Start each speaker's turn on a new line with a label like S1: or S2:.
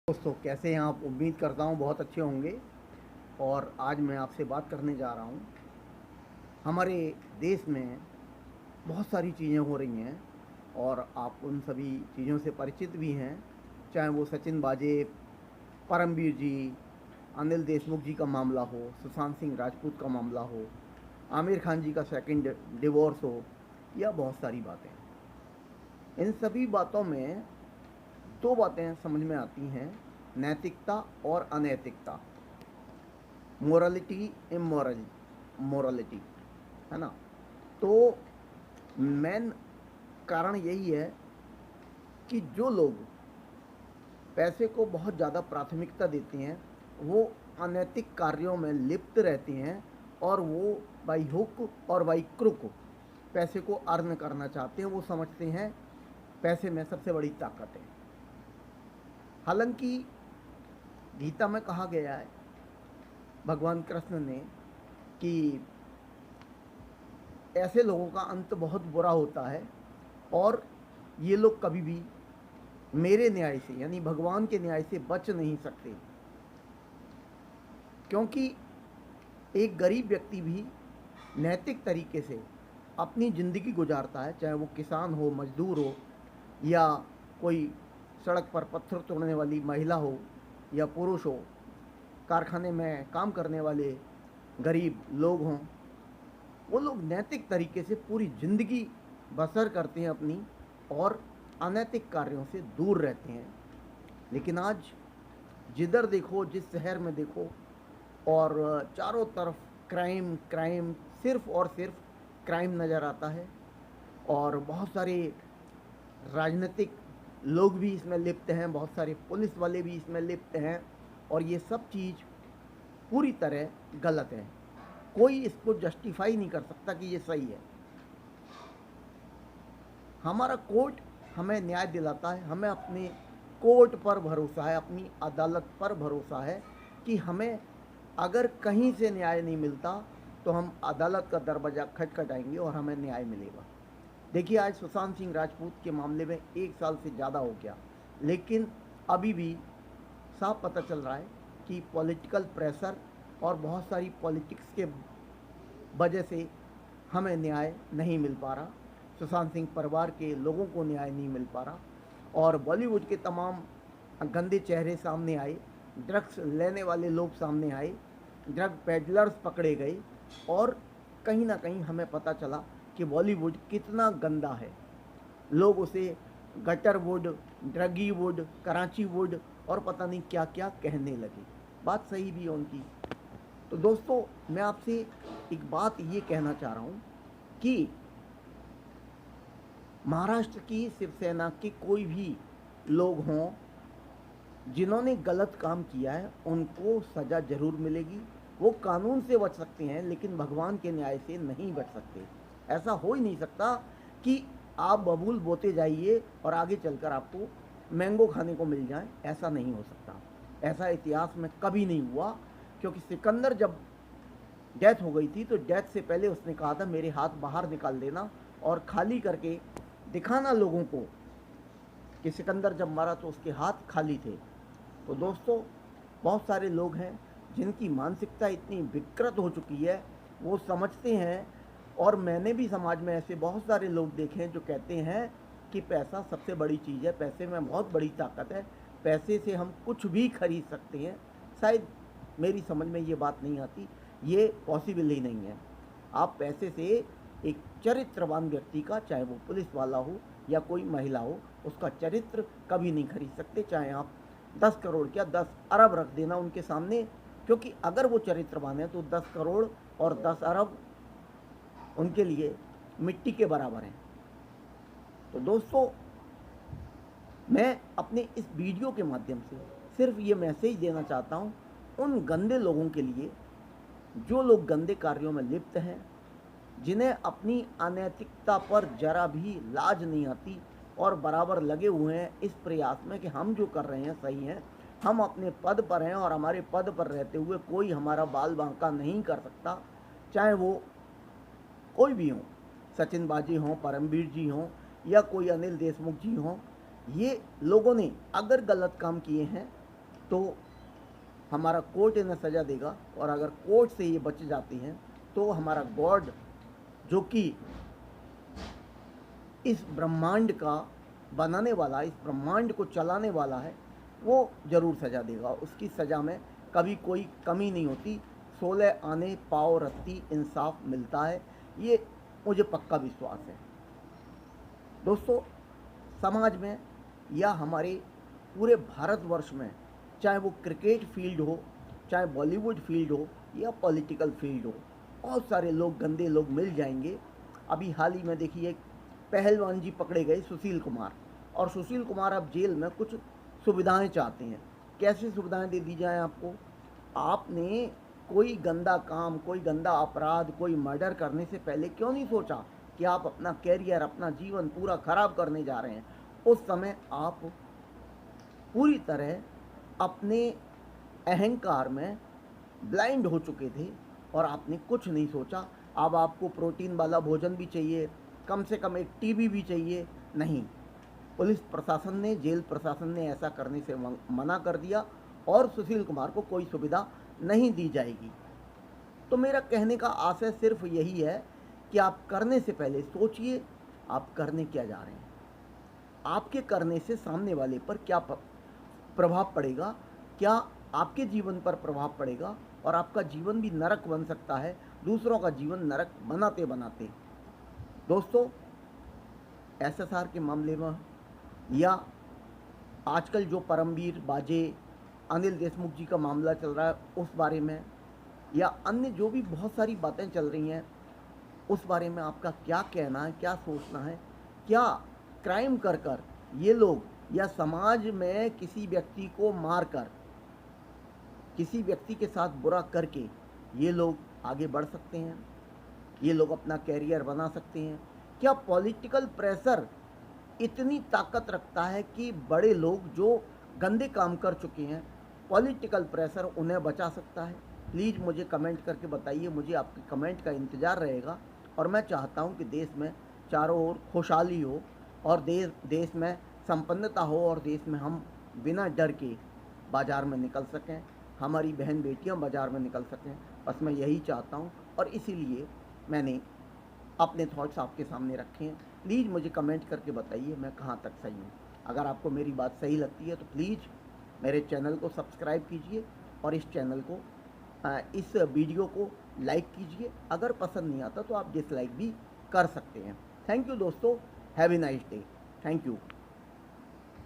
S1: दोस्तों, कैसे हैं आप? उम्मीद करता हूँ बहुत अच्छे होंगे। और आज मैं आपसे बात करने जा रहा हूँ। हमारे देश में बहुत सारी चीज़ें हो रही हैं और आप उन सभी चीज़ों से परिचित भी हैं। चाहे वो सचिन वाजे, परमवीर जी, अनिल देशमुख जी का मामला हो, सुशांत सिंह राजपूत का मामला हो, आमिर खान जी का सेकंड डिवोर्स हो, या बहुत सारी बातें। इन सभी बातों में दो बातें समझ में आती हैं: नैतिकता और अनैतिकता, मोरालिटी, मोरालिटी, है ना। तो मेन कारण यही है कि जो लोग पैसे को बहुत ज़्यादा प्राथमिकता देते हैं वो अनैतिक कार्यों में लिप्त रहते हैं, और वो बाई हुक और बाई क्रुक पैसे को अर्न करना चाहते हैं। वो समझते हैं पैसे में सबसे बड़ी ताकत है। हालांकि गीता में कहा गया है, भगवान कृष्ण ने, कि ऐसे लोगों का अंत बहुत बुरा होता है और ये लोग कभी भी मेरे न्याय से, यानी भगवान के न्याय से बच नहीं सकते। क्योंकि एक गरीब व्यक्ति भी नैतिक तरीके से अपनी ज़िंदगी गुजारता है, चाहे वो किसान हो, मजदूर हो, या कोई सड़क पर पत्थर तोड़ने वाली महिला हो या पुरुष हो, कारखाने में काम करने वाले गरीब लोग हों। वो लोग नैतिक तरीके से पूरी ज़िंदगी बसर करते हैं अपनी, और अनैतिक कार्यों से दूर रहते हैं। लेकिन आज जिधर देखो, जिस शहर में देखो, और चारों तरफ क्राइम क्राइम, सिर्फ और सिर्फ क्राइम नज़र आता है। और बहुत सारे राजनीतिक लोग भी इसमें लिप्त हैं, बहुत सारे पुलिस वाले भी इसमें लिप्त हैं, और ये सब चीज़ पूरी तरह गलत है। कोई इसको जस्टिफाई नहीं कर सकता कि ये सही है। हमारा कोर्ट हमें न्याय दिलाता है, हमें अपने कोर्ट पर भरोसा है, अपनी अदालत पर भरोसा है कि हमें अगर कहीं से न्याय नहीं मिलता तो हम अदालत का दरवाज़ा खटखटाएंगे और हमें न्याय मिलेगा। देखिए, आज सुशांत सिंह राजपूत के मामले में 1 साल से ज़्यादा हो गया, लेकिन अभी भी साफ पता चल रहा है कि पॉलिटिकल प्रेशर और बहुत सारी पॉलिटिक्स के वजह से हमें न्याय नहीं मिल पा रहा। सुशांत सिंह परिवार के लोगों को न्याय नहीं मिल पा रहा, और बॉलीवुड के तमाम गंदे चेहरे सामने आए, ड्रग्स लेने वाले लोग सामने आए, ड्रग पेडलर्स पकड़े गए, और कहीं ना कहीं हमें पता चला कि बॉलीवुड कितना गंदा है। लोग उसे gutter would, druggie would, Karachi would और पता नहीं क्या क्या कहने लगे। बात सही भी है उनकी। तो दोस्तों, मैं आपसे एक बात ये कहना चाह रहा हूँ कि महाराष्ट्र की शिवसेना के कोई भी लोग हों जिन्होंने गलत काम किया है, उनको सज़ा ज़रूर मिलेगी। वो कानून से बच सकते हैं, लेकिन भगवान के न्याय से नहीं बच सकते। ऐसा हो ही नहीं सकता कि आप बबूल बोते जाइए और आगे चलकर आपको मैंगो खाने को मिल जाए। ऐसा नहीं हो सकता। ऐसा इतिहास में कभी नहीं हुआ। क्योंकि सिकंदर जब डेथ हो गई थी तो डेथ से पहले उसने कहा था, मेरे हाथ बाहर निकाल देना और खाली करके दिखाना लोगों को कि सिकंदर जब मरा तो उसके हाथ खाली थे। तो दोस्तों, बहुत सारे लोग हैं जिनकी मानसिकता इतनी विकृत हो चुकी है, वो समझते हैं, और मैंने भी समाज में ऐसे बहुत सारे लोग देखे हैं जो कहते हैं कि पैसा सबसे बड़ी चीज़ है, पैसे में बहुत बड़ी ताकत है, पैसे से हम कुछ भी खरीद सकते हैं। शायद मेरी समझ में ये बात नहीं आती, ये पॉसिबल ही नहीं है। आप पैसे से एक चरित्रवान व्यक्ति का, चाहे वो पुलिस वाला हो या कोई महिला हो, उसका चरित्र कभी नहीं खरीद सकते। चाहे आप 10 करोड़ क्या 10 अरब रख देना उनके सामने, क्योंकि अगर वो चरित्रवान है तो 10 करोड़ और 10 अरब उनके लिए मिट्टी के बराबर हैं। तो दोस्तों, मैं अपने इस वीडियो के माध्यम से सिर्फ ये मैसेज देना चाहता हूँ उन गंदे लोगों के लिए जो लोग गंदे कार्यों में लिप्त हैं, जिन्हें अपनी अनैतिकता पर जरा भी लाज नहीं आती, और बराबर लगे हुए हैं इस प्रयास में कि हम जो कर रहे हैं सही है। हम अपने पद पर हैं और हमारे पद पर रहते हुए कोई हमारा बाल बांका नहीं कर सकता, चाहे वो कोई भी हो, सचिन बाजी हों, परमवीर जी हों, या कोई अनिल देशमुख जी हों। ये लोगों ने अगर गलत काम किए हैं तो हमारा कोर्ट इन्हें सज़ा देगा, और अगर कोर्ट से ये बच जाते हैं तो हमारा गॉड, जो कि इस ब्रह्मांड का बनाने वाला, इस ब्रह्मांड को चलाने वाला है, वो ज़रूर सज़ा देगा। उसकी सज़ा में कभी कोई कमी नहीं होती। 16 आने पाँव रत्ती इंसाफ मिलता है, ये मुझे पक्का विश्वास है। दोस्तों, समाज में या हमारे पूरे भारतवर्ष में, चाहे वो क्रिकेट फील्ड हो, चाहे बॉलीवुड फील्ड हो या पॉलिटिकल फील्ड हो, बहुत सारे लोग, गंदे लोग मिल जाएंगे। अभी हाल ही में देखिए, पहलवान जी पकड़े गए, सुशील कुमार, और सुशील कुमार अब जेल में कुछ सुविधाएं चाहते हैं। कैसी सुविधाएं दे दी जाएं आपको? आपने कोई गंदा काम, कोई गंदा अपराध, कोई मर्डर करने से पहले क्यों नहीं सोचा कि आप अपना कैरियर, अपना जीवन पूरा खराब करने जा रहे हैं? उस समय आप पूरी तरह अपने अहंकार में ब्लाइंड हो चुके थे और आपने कुछ नहीं सोचा। अब आपको प्रोटीन वाला भोजन भी चाहिए, कम से कम एक टीवी भी चाहिए। नहीं, पुलिस प्रशासन ने, जेल प्रशासन ने ऐसा करने से मना कर दिया और सुशील कुमार को कोई सुविधा नहीं दी जाएगी। तो मेरा कहने का आशय सिर्फ यही है कि आप करने से पहले सोचिए आप करने क्या जा रहे हैं। आपके करने से सामने वाले पर क्या प्रभाव पड़ेगा, क्या आपके जीवन पर प्रभाव पड़ेगा, और आपका जीवन भी नरक बन सकता है, दूसरों का जीवन नरक बनाते बनाते। दोस्तों, एसएसआर के मामले में या आजकल जो परमवीर बाजे अनिल देशमुख जी का मामला चल रहा है उस बारे में, या अन्य जो भी बहुत सारी बातें चल रही हैं उस बारे में आपका क्या कहना है, क्या सोचना है? क्या क्राइम कर कर ये लोग, या समाज में किसी व्यक्ति को मारकर, किसी व्यक्ति के साथ बुरा करके ये लोग आगे बढ़ सकते हैं? ये लोग अपना कैरियर बना सकते हैं? क्या पॉलिटिकल प्रेशर इतनी ताकत रखता है कि बड़े लोग जो गंदे काम कर चुके हैं, पॉलिटिकल प्रेशर उन्हें बचा सकता है? प्लीज़ मुझे कमेंट करके बताइए, मुझे आपके कमेंट का इंतज़ार रहेगा। और मैं चाहता हूं कि देश में चारों ओर खुशहाली हो, और देश में संपन्नता हो, और देश में हम बिना डर के बाज़ार में निकल सकें, हमारी बहन बेटियां बाज़ार में निकल सकें। बस मैं यही चाहता हूं, और इसीलिए मैंने अपने थॉट्स आपके सामने रखे हैं। प्लीज़ मुझे कमेंट करके बताइए मैं कहाँ तक सही हूँ। अगर आपको मेरी बात सही लगती है तो प्लीज़ मेरे चैनल को सब्सक्राइब कीजिए, और इस चैनल को, इस वीडियो को लाइक कीजिए। अगर पसंद नहीं आता तो आप डिसलाइक भी कर सकते हैं। थैंक यू दोस्तों, have a nice day. Thank you.